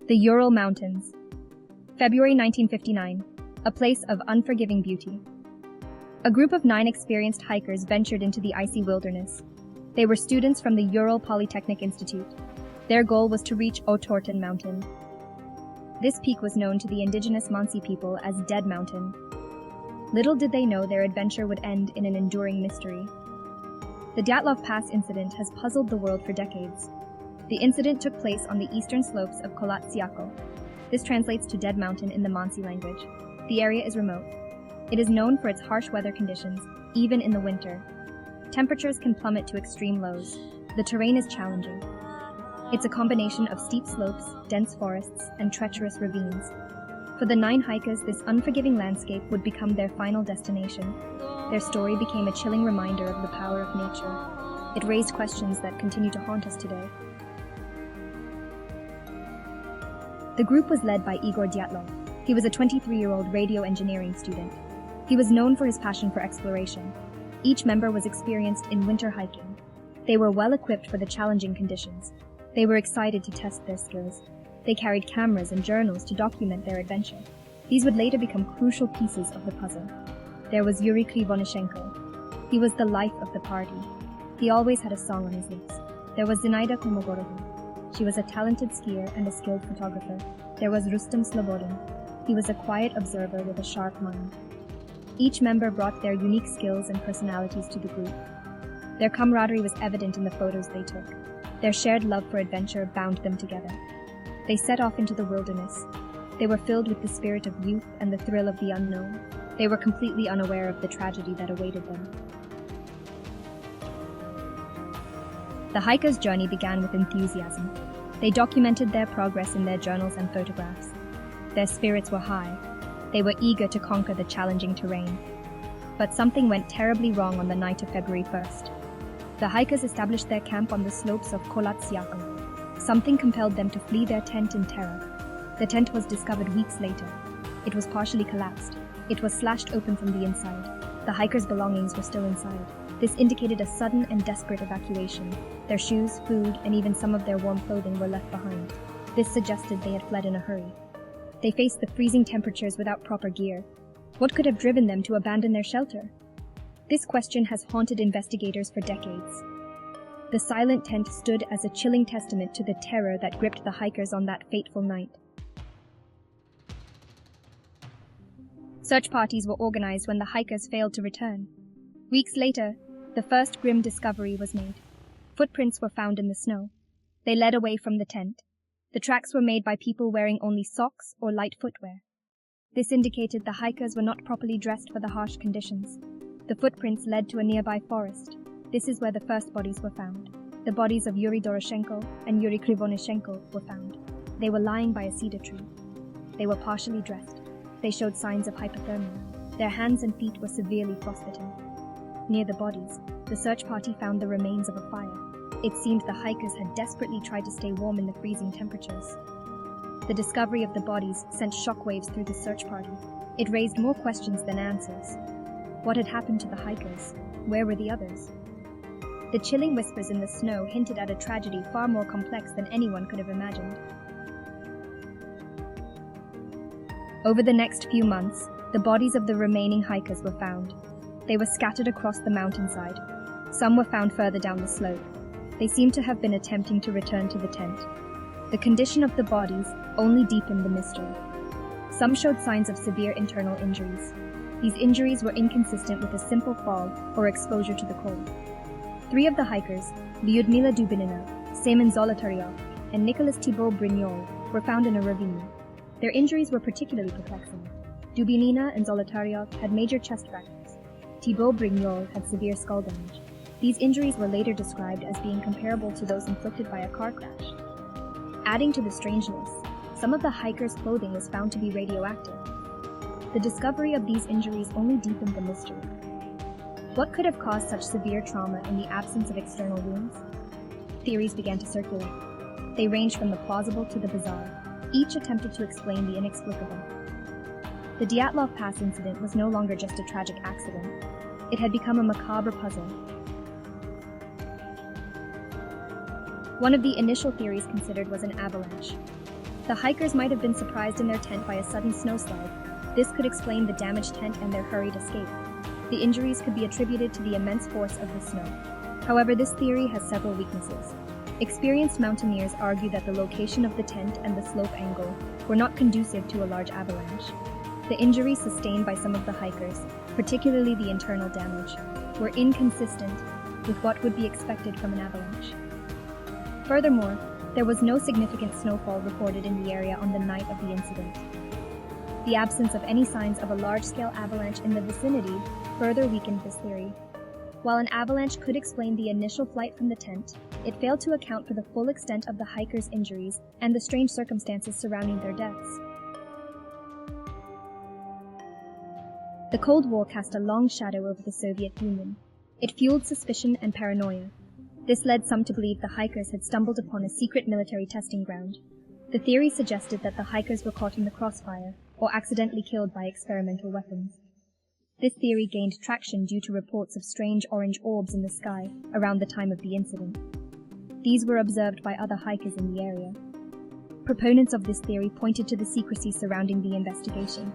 The Ural Mountains. February 1959. A place of unforgiving beauty. A group of 9 experienced hikers ventured into the icy wilderness. They were students from the Ural Polytechnic Institute. Their goal was to reach Otorten Mountain. This peak was known to the indigenous Mansi people as Dead Mountain. Little did they know their adventure would end in an enduring mystery. The Dyatlov Pass incident has puzzled the world for decades. The incident took place on the eastern slopes of Kolatsiako. This translates to Dead Mountain in the Mansi language. The area is remote. It is known for its harsh weather conditions, even in the winter. Temperatures can plummet to extreme lows. The terrain is challenging. It's a combination of steep slopes, dense forests, and treacherous ravines. For the 9 hikers, this unforgiving landscape would become their final destination. Their story became a chilling reminder of the power of nature. It raised questions that continue to haunt us today. The group was led by Igor Dyatlov. He was a 23-year-old radio engineering student. He was known for his passion for exploration. Each member was experienced in winter hiking. They were well equipped for the challenging conditions. They were excited to test their skills. They carried cameras and journals to document their adventure. These would later become crucial pieces of the puzzle. There was Yuri Krivonishenko. He was the life of the party. He always had a song on his lips. There was Zinaida Kolmogorova. She was a talented skier and a skilled photographer. There was Rustam Slobodin. He was a quiet observer with a sharp mind. Each member brought their unique skills and personalities to the group. Their camaraderie was evident in the photos they took. Their shared love for adventure bound them together. They set off into the wilderness. They were filled with the spirit of youth and the thrill of the unknown. They were completely unaware of the tragedy that awaited them. The hikers' journey began with enthusiasm. They documented their progress in their journals and photographs. Their spirits were high. They were eager to conquer the challenging terrain. But something went terribly wrong on the night of February 1st. The hikers established their camp on the slopes of Kolatsiako. Something compelled them to flee their tent in terror. The tent was discovered weeks later. It was partially collapsed. It was slashed open from the inside. The hikers' belongings were still inside. This indicated a sudden and desperate evacuation. Their shoes, food, and even some of their warm clothing were left behind. This suggested they had fled in a hurry. They faced the freezing temperatures without proper gear. What could have driven them to abandon their shelter? This question has haunted investigators for decades. The silent tent stood as a chilling testament to the terror that gripped the hikers on that fateful night. Search parties were organized when the hikers failed to return. Weeks later, the first grim discovery was made. Footprints were found in the snow. They led away from the tent. The tracks were made by people wearing only socks or light footwear. This indicated the hikers were not properly dressed for the harsh conditions. The footprints led to a nearby forest. This is where the first bodies were found. The bodies of Yuri Doroshenko and Yuri Krivonishenko were found. They were lying by a cedar tree. They were partially dressed. They showed signs of hypothermia. Their hands and feet were severely frostbitten. Near the bodies, the search party found the remains of a fire. It seemed the hikers had desperately tried to stay warm in the freezing temperatures. The discovery of the bodies sent shockwaves through the search party. It raised more questions than answers. What had happened to the hikers? Where were the others? The chilling whispers in the snow hinted at a tragedy far more complex than anyone could have imagined. Over the next few months, the bodies of the remaining hikers were found. They were scattered across the mountainside. Some were found further down the slope. They seemed to have been attempting to return to the tent. The condition of the bodies only deepened the mystery. Some showed signs of severe internal injuries. These injuries were inconsistent with a simple fall or exposure to the cold. 3 of the hikers, Lyudmila Dubinina, Semen Zolotaryov, and Nicholas Thibault Brignol, were found in a ravine. Their injuries were particularly perplexing. Dubinina and Zolotaryov had major chest fractures. Thibault Brignol had severe skull damage. These injuries were later described as being comparable to those inflicted by a car crash. Adding to the strangeness, some of the hikers' clothing was found to be radioactive. The discovery of these injuries only deepened the mystery. What could have caused such severe trauma in the absence of external wounds? Theories began to circulate. They ranged from the plausible to the bizarre. Each attempted to explain the inexplicable. The Dyatlov Pass incident was no longer just a tragic accident. It had become a macabre puzzle. One of the initial theories considered was an avalanche. The hikers might have been surprised in their tent by a sudden snowslide. This could explain the damaged tent and their hurried escape. The injuries could be attributed to the immense force of the snow. However, this theory has several weaknesses. Experienced mountaineers argue that the location of the tent and the slope angle were not conducive to a large avalanche. The injuries sustained by some of the hikers, particularly the internal damage, were inconsistent with what would be expected from an avalanche. Furthermore, there was no significant snowfall reported in the area on the night of the incident. The absence of any signs of a large-scale avalanche in the vicinity further weakened this theory. While an avalanche could explain the initial flight from the tent, it failed to account for the full extent of the hikers' injuries and the strange circumstances surrounding their deaths. The Cold War cast a long shadow over the Soviet Union. It fueled suspicion and paranoia. This led some to believe the hikers had stumbled upon a secret military testing ground. The theory suggested that the hikers were caught in the crossfire or accidentally killed by experimental weapons. This theory gained traction due to reports of strange orange orbs in the sky around the time of the incident. These were observed by other hikers in the area. Proponents of this theory pointed to the secrecy surrounding the investigation.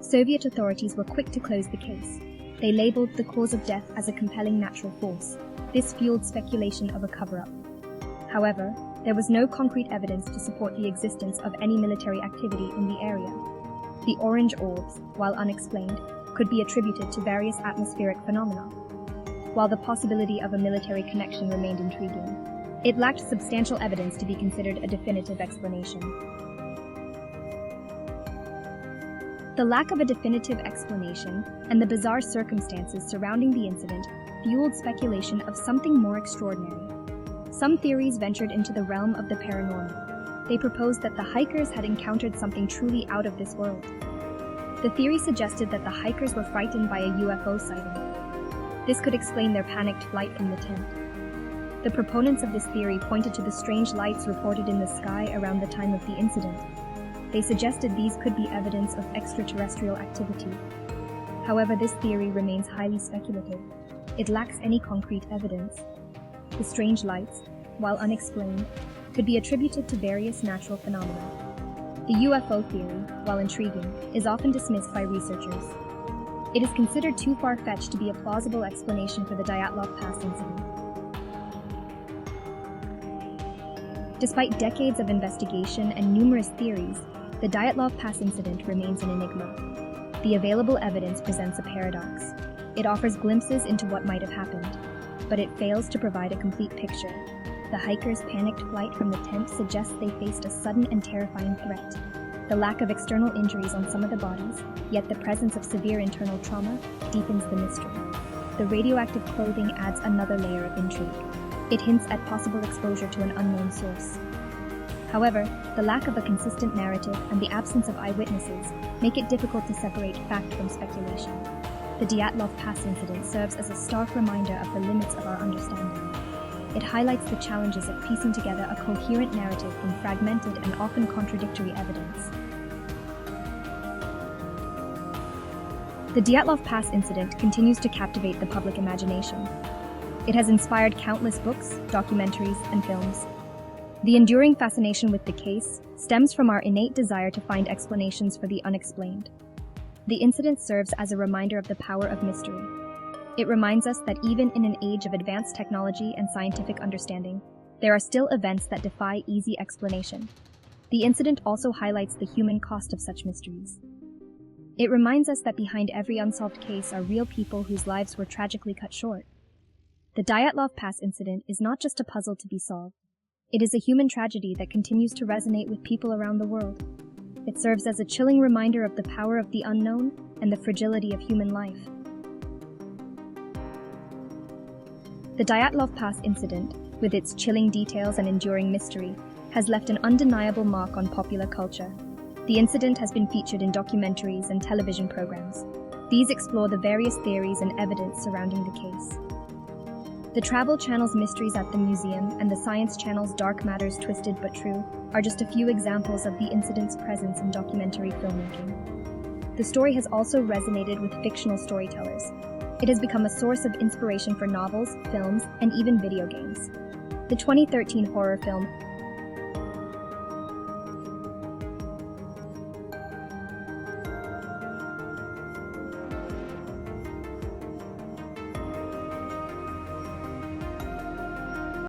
Soviet authorities were quick to close the case. They labeled the cause of death as a compelling natural force. This fueled speculation of a cover-up. However, there was no concrete evidence to support the existence of any military activity in the area. The orange orbs, while unexplained, could be attributed to various atmospheric phenomena, while the possibility of a military connection remained intriguing. It lacked substantial evidence to be considered a definitive explanation. The lack of a definitive explanation and the bizarre circumstances surrounding the incident fueled speculation of something more extraordinary. Some theories ventured into the realm of the paranormal. They proposed that the hikers had encountered something truly out of this world. The theory suggested that the hikers were frightened by a UFO sighting. This could explain their panicked flight from the tent. The proponents of this theory pointed to the strange lights reported in the sky around the time of the incident. They suggested these could be evidence of extraterrestrial activity. However, this theory remains highly speculative. It lacks any concrete evidence. The strange lights, while unexplained, could be attributed to various natural phenomena. The UFO theory, while intriguing, is often dismissed by researchers. It is considered too far-fetched to be a plausible explanation for the Dyatlov Pass incident. Despite decades of investigation and numerous theories, the Dyatlov Pass incident remains an enigma. The available evidence presents a paradox. It offers glimpses into what might have happened, but it fails to provide a complete picture. The hikers' panicked flight from the tent suggests they faced a sudden and terrifying threat. The lack of external injuries on some of the bodies, yet the presence of severe internal trauma, deepens the mystery. The radioactive clothing adds another layer of intrigue. It hints at possible exposure to an unknown source. However, the lack of a consistent narrative and the absence of eyewitnesses make it difficult to separate fact from speculation. The Dyatlov Pass incident serves as a stark reminder of the limits of our understanding. It highlights the challenges of piecing together a coherent narrative from fragmented and often contradictory evidence. The Dyatlov Pass incident continues to captivate the public imagination. It has inspired countless books, documentaries, and films. The enduring fascination with the case stems from our innate desire to find explanations for the unexplained. The incident serves as a reminder of the power of mystery. It reminds us that even in an age of advanced technology and scientific understanding, there are still events that defy easy explanation. The incident also highlights the human cost of such mysteries. It reminds us that behind every unsolved case are real people whose lives were tragically cut short. The Dyatlov Pass incident is not just a puzzle to be solved. It is a human tragedy that continues to resonate with people around the world. It serves as a chilling reminder of the power of the unknown and the fragility of human life. The Dyatlov Pass incident, with its chilling details and enduring mystery, has left an undeniable mark on popular culture. The incident has been featured in documentaries and television programs. These explore the various theories and evidence surrounding the case. The Travel Channel's Mysteries at the Museum and the Science Channel's Dark Matters Twisted But True are just a few examples of the incident's presence in documentary filmmaking. The story has also resonated with fictional storytellers. It has become a source of inspiration for novels, films, and even video games. The 2013 horror film